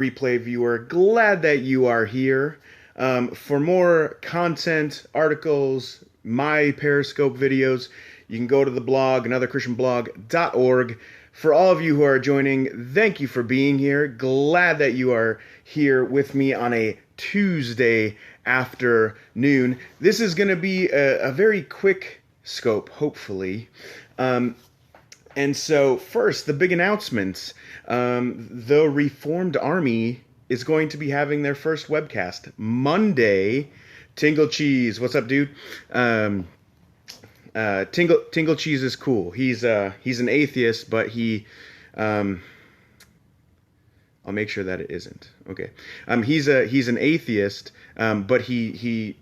Replay viewer, glad that you are here. For more content, articles, my Periscope videos, you can go to the blog, anotherchristianblog.org. For all of you who are joining, thank you for being here. Glad that you are here with me on a Tuesday afternoon. This is going to be a very quick scope, hopefully. And so, first, the big announcements. The Reformed Army is going to be having their first webcast Monday. Tingle Cheese, what's up, dude? Tingle Cheese is cool. He's an atheist, but I'll make sure that it isn't. Okay. He's an atheist, but he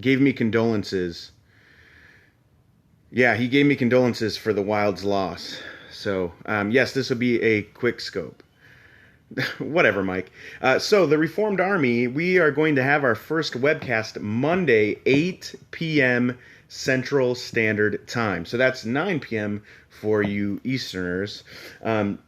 gave me condolences. Yeah, he gave me condolences for the Wild's loss. So, yes, this will be a quick scope. Whatever, Mike. So, the Reformed Army, we are going to have our first webcast Monday, 8 p.m. Central Standard Time. So, that's 9 p.m. for you Easterners. It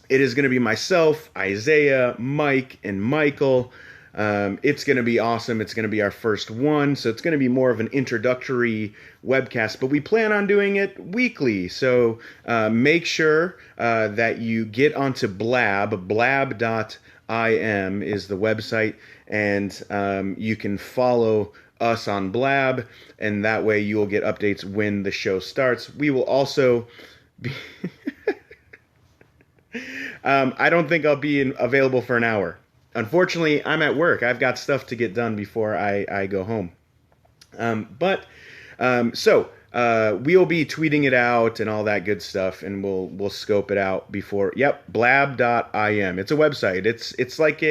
is going to be myself, Isaiah, Mike, and Michael. It's going to be awesome. It's going to be our first one, so it's going to be more of an introductory webcast, but we plan on doing it weekly, so make sure that you get onto blab.im is the website, and you can follow us on Blab, and that way you will get updates when the show starts. We will also be... I don't think I'll be available for an hour. Unfortunately, I'm at work. I've got stuff to get done before I go home. So we'll be tweeting it out and all that good stuff, and we'll scope it out before. Yep, blab.im. It's a website. It's like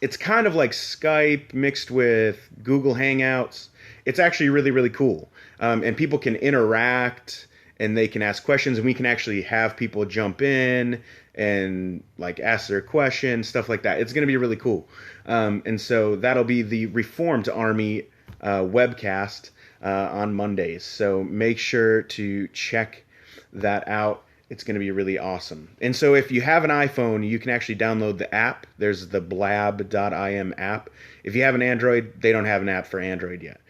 it's kind of like Skype mixed with Google Hangouts. It's actually really, really cool. And people can interact, and they can ask questions, and we can actually have people jump in and like ask their questions, stuff like that. It's going to be really cool. And so that'll be the Reformed Army webcast on Mondays. So make sure to check that out. It's going to be really awesome. And so if you have an iPhone, you can actually download the app. There's the blab.im app. If you have an Android, they don't have an app for Android yet.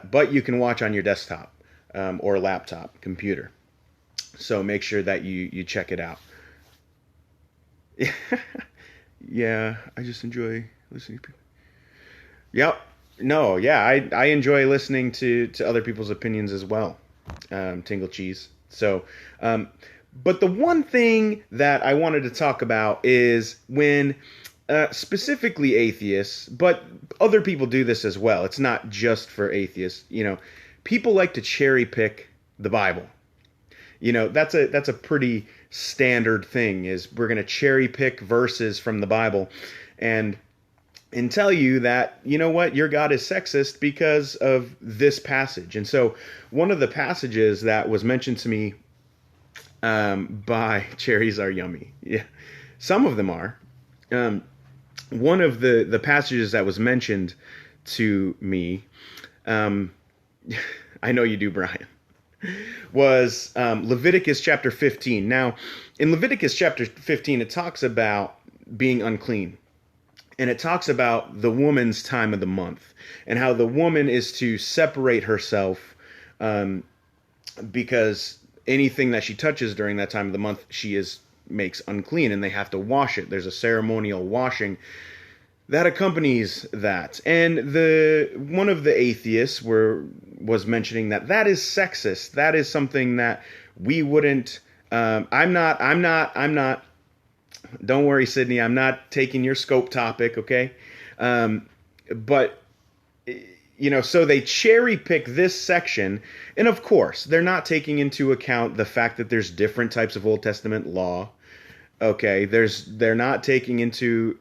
But you can watch on your desktop or laptop, computer. So make sure that you check it out. Yeah, I just enjoy listening to people. Yep. No, yeah, I enjoy listening to other people's opinions as well. Tingle Cheese. So, but the one thing that I wanted to talk about is when specifically atheists, but other people do this as well. It's not just for atheists. You know, people like to cherry pick the Bible. You know, that's a pretty standard thing, is we're going to cherry pick verses from the Bible and tell you that, you know what, your God is sexist because of this passage. And so one of the passages that was mentioned to me by Cherries Are Yummy. Yeah, some of them are. One of the passages that was mentioned to me, I know you do, Brian, was Leviticus chapter 15. Now, in Leviticus chapter 15, it talks about being unclean. And it talks about the woman's time of the month and how the woman is to separate herself because anything that she touches during that time of the month, makes unclean, and they have to wash it. There's a ceremonial washing that accompanies that. And one of the atheists was mentioning that is sexist. That is something that we wouldn't. I'm not. Don't worry, Sydney. I'm not taking your scope topic, okay? But you know, so they cherry pick this section, and of course, they're not taking into account the fact that there's different types of Old Testament law. Okay, they're not taking into.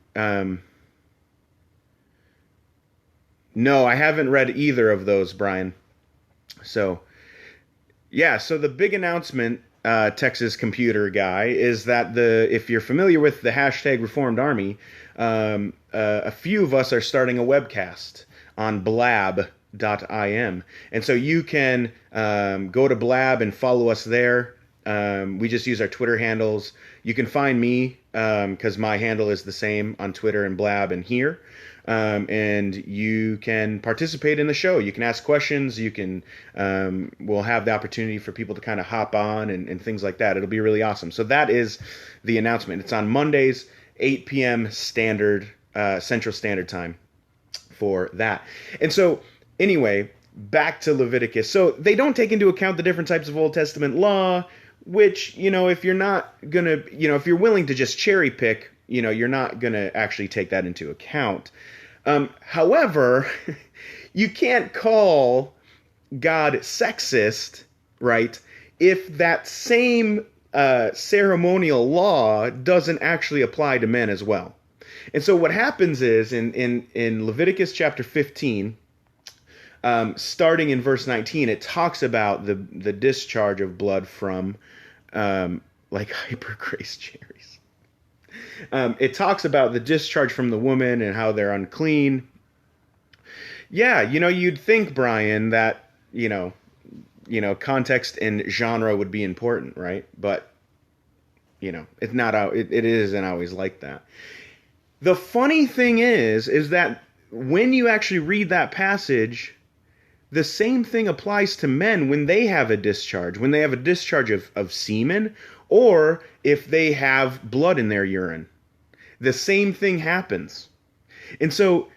No, I haven't read either of those, Brian. So, yeah, so the big announcement, Texas computer guy, is that if you're familiar with the hashtag Reformed Army, a few of us are starting a webcast on blab.im. And so you can go to Blab and follow us there. We just use our Twitter handles. You can find me because my handle is the same on Twitter and Blab and here. And you can participate in the show. You can ask questions. You can, we'll have the opportunity for people to kind of hop on and things like that. It'll be really awesome. So that is the announcement. It's on Mondays, 8 p.m. Central Standard Time for that. And so anyway, back to Leviticus. So they don't take into account the different types of Old Testament law, which, if you're not going to, if you're willing to just cherry pick, you're not going to actually take that into account. However, you can't call God sexist, right, if that same ceremonial law doesn't actually apply to men as well. And so what happens is in Leviticus chapter 15, starting in verse 19, it talks about the discharge of blood from like hypergrace cherries. It talks about the discharge from the woman and how they're unclean. Yeah, you'd think, Brian, that, context and genre would be important, right? But, it's not, it isn't always like that. The funny thing is that when you actually read that passage, the same thing applies to men when they have a discharge of semen, or if they have blood in their urine. The same thing happens. And so,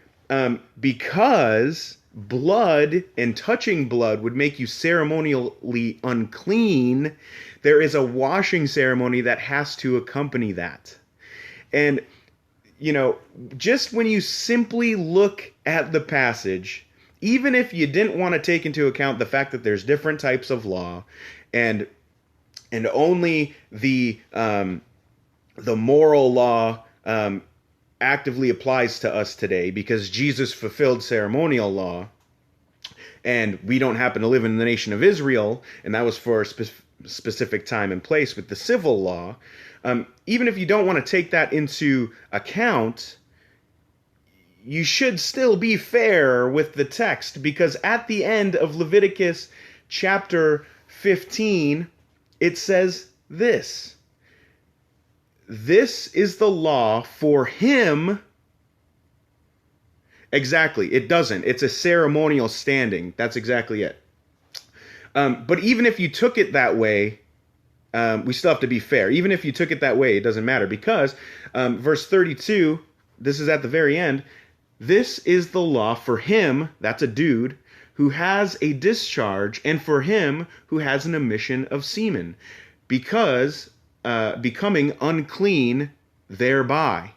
because blood and touching blood would make you ceremonially unclean, there is a washing ceremony that has to accompany that. And, just when you simply look at the passage, even if you didn't want to take into account the fact that there's different types of law, and only the moral law actively applies to us today because Jesus fulfilled ceremonial law, and we don't happen to live in the nation of Israel, and that was for a specific time and place with the civil law. Even if you don't want to take that into account, you should still be fair with the text, because at the end of Leviticus chapter 15, it says this: "This is the law for him." Exactly. It doesn't. It's a ceremonial standing. That's exactly it. But even if you took it that way, we still have to be fair. Even if you took it that way, it doesn't matter, because verse 32, this is at the very end, "This is the law for him," that's a dude, "who has a discharge, and for him who has an emission of semen, because becoming unclean thereby.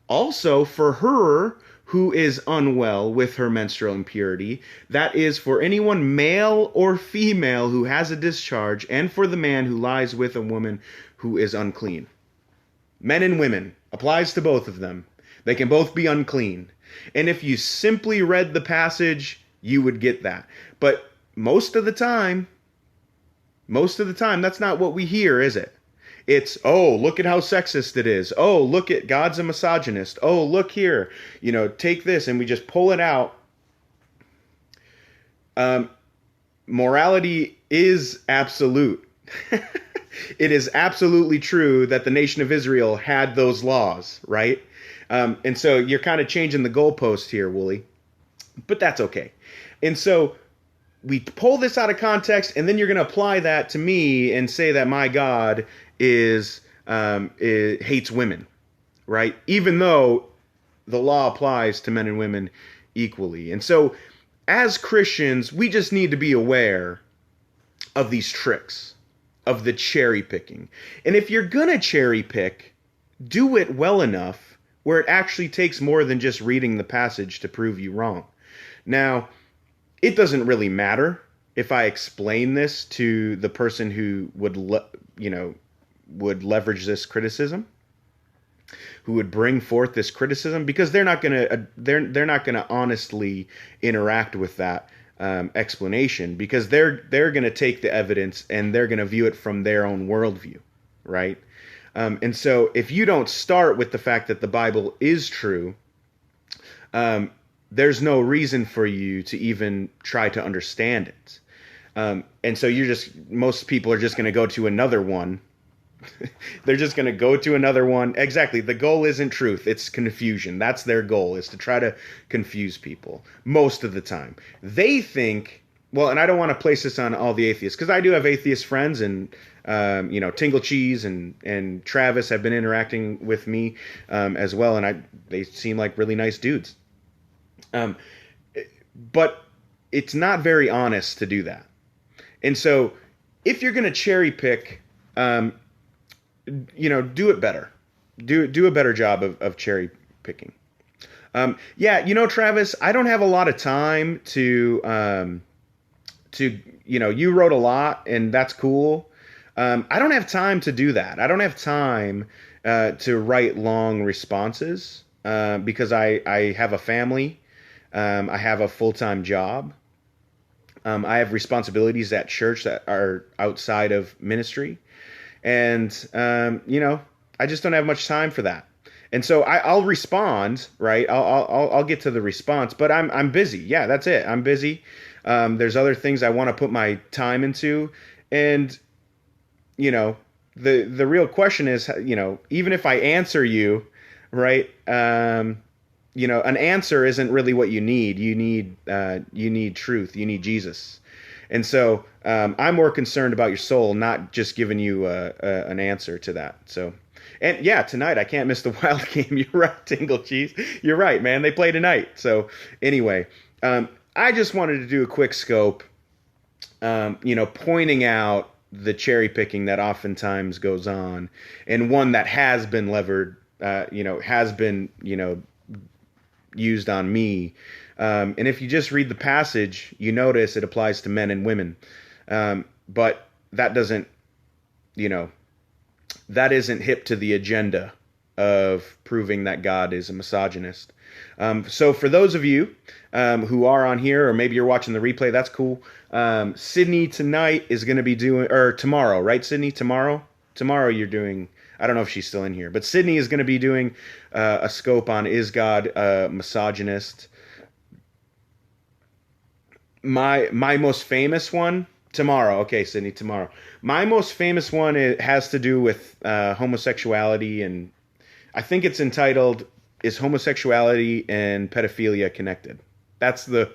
Also for her who is unwell with her menstrual impurity, that is, for anyone male or female who has a discharge, and for the man who lies with a woman who is unclean." Men and women, applies to both of them. They can both be unclean. And if you simply read the passage, you would get that. But most of the time, that's not what we hear, is it? It's, oh, look at how sexist it is. Oh, look at God's a misogynist. Oh, look here. Take this, and we just pull it out. Morality is absolute. It is absolutely true that the nation of Israel had those laws, right? And so you're kind of changing the goalpost here, Wooly. But that's okay. And so we pull this out of context, and then you're going to apply that to me and say that my God hates women, right? Even though the law applies to men and women equally. And so as Christians, we just need to be aware of these tricks, of the cherry picking. And if you're going to cherry pick, do it well enough where it actually takes more than just reading the passage to prove you wrong. Now, it doesn't really matter if I explain this to the person who would leverage this criticism, who would bring forth this criticism, because they're not gonna honestly interact with that explanation, because they're gonna take the evidence and they're gonna view it from their own worldview, right? And so if you don't start with the fact that the Bible is true, there's no reason for you to even try to understand it. And so most people are just going to go to another one. They're just going to go to another one. Exactly. The goal isn't truth. It's confusion. That's their goal, is to try to confuse people most of the time. They think, well, and I don't want to place this on all the atheists, because I do have atheist friends, and, Tingle Cheese and Travis have been interacting with me as well. And they seem like really nice dudes. But it's not very honest to do that. And so if you're going to cherry pick, do it better. Do a better job of cherry picking. Travis, I don't have a lot of time to you wrote a lot, and that's cool. I don't have time to do that. I don't have time to write long responses because I have a family. I have a full-time job. I have responsibilities at church that are outside of ministry. And, I just don't have much time for that. And so I'll respond, right? I'll get to the response, but I'm busy. Yeah, that's it. I'm busy. There's other things I want to put my time into. And, the real question is, even if I answer you, right? An answer isn't really what you need. You need truth. You need Jesus. And so I'm more concerned about your soul, not just giving you an answer to that. So, and yeah, tonight I can't miss the Wild game. You're right, Tingle Cheese. You're right, man. They play tonight. So anyway, I just wanted to do a quick scope, pointing out the cherry picking that oftentimes goes on, and one that has been levered, has been, used on me. And if you just read the passage, you notice it applies to men and women. But that doesn't, that isn't hip to the agenda of proving that God is a misogynist. So for those of you who are on here, or maybe you're watching the replay, that's cool. Sydney tonight is going to be doing, or tomorrow, right, Sydney? Tomorrow you're doing, I don't know if she's still in here, but Sydney is going to be doing a scope on, is God a misogynist? My most famous one tomorrow. Okay, Sydney, tomorrow. My most famous one, it has to do with homosexuality, and I think it's entitled "Is Homosexuality and Pedophilia Connected?" That's the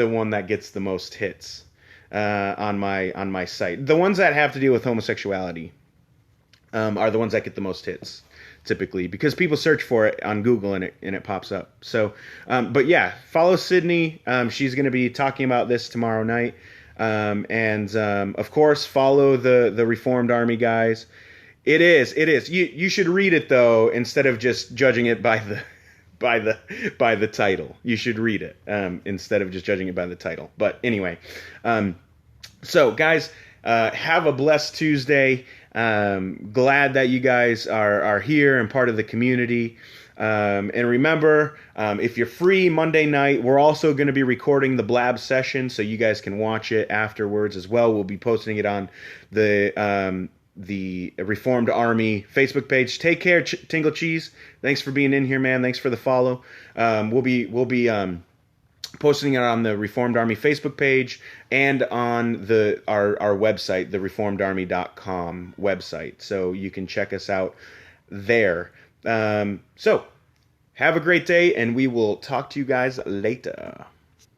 one that gets the most hits on my site. The ones that have to deal with homosexuality are the ones that get the most hits, typically, because people search for it on Google and it pops up. So, but yeah, follow Sydney. She's going to be talking about this tomorrow night. And of course, follow the Reformed Army guys. It is. You should read it though, instead of just judging it by the title. You should read it instead of just judging it by the title. But anyway, so guys, have a blessed Tuesday. Glad that you guys are here and part of the community. And remember, if you're free Monday night, we're also going to be recording the Blab session, so you guys can watch it afterwards as well. We'll be posting it on the Reformed Army Facebook page. Take care, Tingle Cheese. Thanks for being in here, man. Thanks for the follow. We'll be posting it on the Reformed Army Facebook page and on our website, the reformedarmy.com website. So you can check us out there. So have a great day, and we will talk to you guys later.